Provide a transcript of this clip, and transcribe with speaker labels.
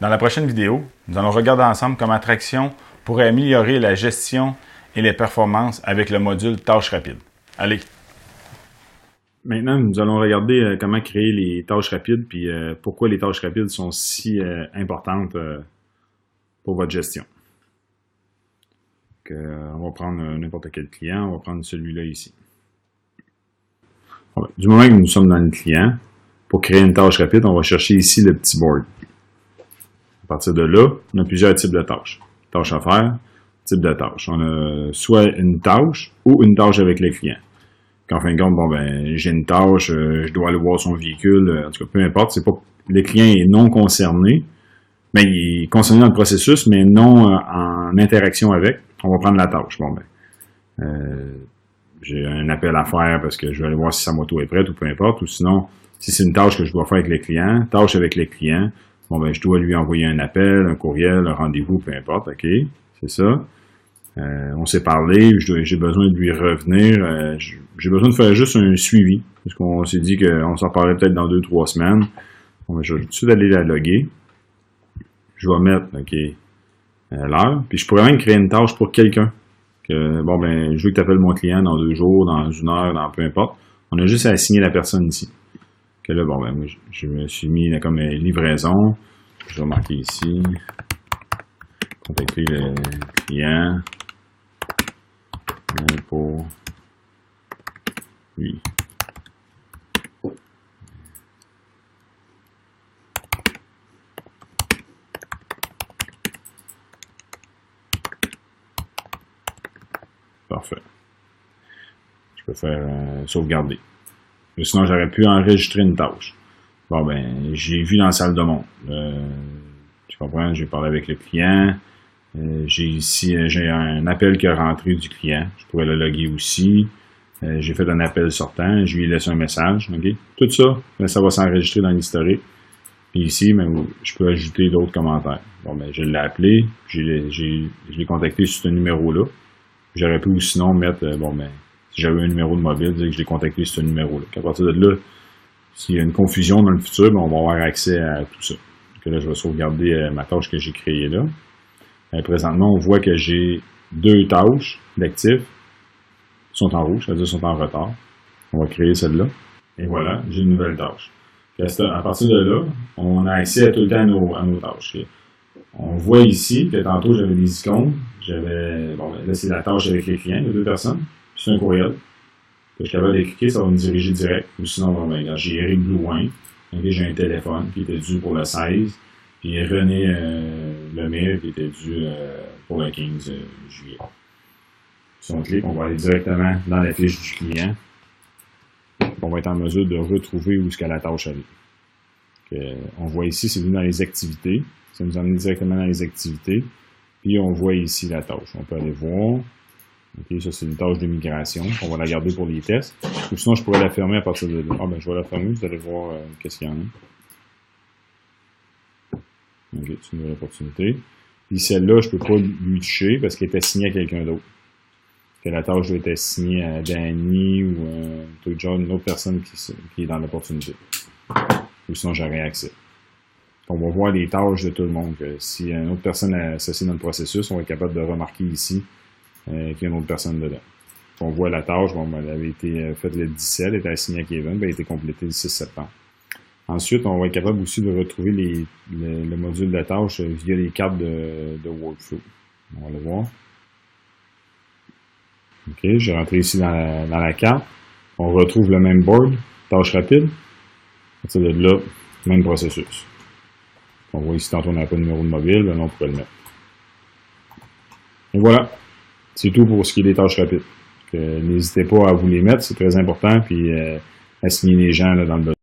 Speaker 1: Dans la prochaine vidéo, nous allons regarder ensemble comment Traction pourrait améliorer la gestion et les performances avec le module Tâches rapides. Allez!
Speaker 2: Maintenant, nous allons regarder comment créer les tâches rapides puis pourquoi les tâches rapides sont si importantes pour votre gestion. On va prendre n'importe quel client, on va prendre celui-là ici. Du moment que nous sommes dans le client, pour créer une tâche rapide, on va chercher ici le petit board. À partir de là, on a plusieurs types de tâches. Tâches à faire, type de tâche. On a soit une tâche ou une tâche avec le client. Qu'en fin de compte, j'ai une tâche, je dois aller voir son véhicule, en tout cas, peu importe, c'est pas le client est non concerné, mais il est concerné dans le processus, mais non en interaction avec. On va prendre la tâche. J'ai un appel à faire parce que je vais aller voir si sa moto est prête ou peu importe, ou sinon, si c'est une tâche que je dois faire avec le client, tâche avec le client, je dois lui envoyer un appel, un courriel, un rendez-vous, peu importe, ok, c'est ça. On s'est parlé, j'ai besoin de lui revenir, j'ai besoin de faire juste un suivi, parce qu'on s'est dit qu'on s'en parlerait peut-être dans 2-3 semaines. Je vais tout de suite aller la loguer. Je vais mettre, l'heure, puis je pourrais même créer une tâche pour quelqu'un. Je veux que tu appelles mon client dans 2 jours, dans 1 heure, dans peu importe. On a juste à assigner la personne ici. Moi, je me suis mis comme livraison. Je vais marquer ici. Contacter le client pour lui. Parfait. Je peux faire sauvegarder. Ou sinon, j'aurais pu enregistrer une tâche. J'ai vu dans la salle de monde. Tu comprends? J'ai parlé avec le client. J'ai un appel qui est rentré du client. Je pourrais le loguer aussi. J'ai fait un appel sortant. Je lui ai laissé un message. Okay? Tout ça, ça va s'enregistrer dans l'historique. Puis ici, je peux ajouter d'autres commentaires. Je l'ai appelé. Je l'ai contacté sur ce numéro-là. J'aurais pu sinon mettre, si j'avais un numéro de mobile, dire que je l'ai contacté sur ce numéro-là. À partir de là, s'il y a une confusion dans le futur, on va avoir accès à tout ça. Donc là, je vais sauvegarder ma tâche que j'ai créée là. Présentement, on voit que j'ai 2 tâches d'actifs qui sont en rouge, c'est-à-dire sont en retard. On va créer celle-là. Et voilà, j'ai une nouvelle tâche. À partir de là, on a accès tout le temps à nos tâches. On voit ici que tantôt, j'avais des icônes. Là, c'est la tâche avec les clients, les 2 personnes. C'est un courriel. Que je suis capable de cliquer, ça va me diriger direct. Ou sinon, j'ai Eric Blouin. J'ai un téléphone qui était dû pour le 16. Puis René Lemire qui était dû pour le 15 juillet. Si on clique, on va aller directement dans la fiche du client. On va être en mesure de retrouver où est-ce que la tâche est. On voit ici, c'est venu dans les activités. Ça nous emmène directement dans les activités. Puis on voit ici la tâche. On peut aller voir. OK, ça c'est une tâche de migration. On va la garder pour les tests. Ou sinon, je pourrais la fermer à partir de là. Je vais la fermer. Vous allez voir qu'est-ce qu'il y en a. OK, c'est une nouvelle opportunité. Puis celle-là, je ne peux pas lui toucher parce qu'elle est assignée à quelqu'un d'autre. Que la tâche doit être assignée à Danny ou une autre personne qui est dans l'opportunité. Ou sinon, j'aurai accès. On va voir les tâches de tout le monde. Si une autre personne est associée dans le processus, on va être capable de remarquer ici qu'il y a une autre personne dedans. On voit la tâche, elle avait été faite le 17, elle était assignée à Kevin, elle a été complétée le 6 septembre. Ensuite, on va être capable aussi de retrouver le module de tâche via les cartes de workflow. On va le voir. OK, j'ai rentré ici dans la carte. On retrouve le même board, tâche rapide. À partir de là, même processus. On voit ici, tantôt, on n'a pas de numéro de mobile, là, on pourrait le mettre. Et voilà. C'est tout pour ce qui est des tâches rapides. N'hésitez pas à vous les mettre, c'est très important, puis à signer les gens là, dans le dossier.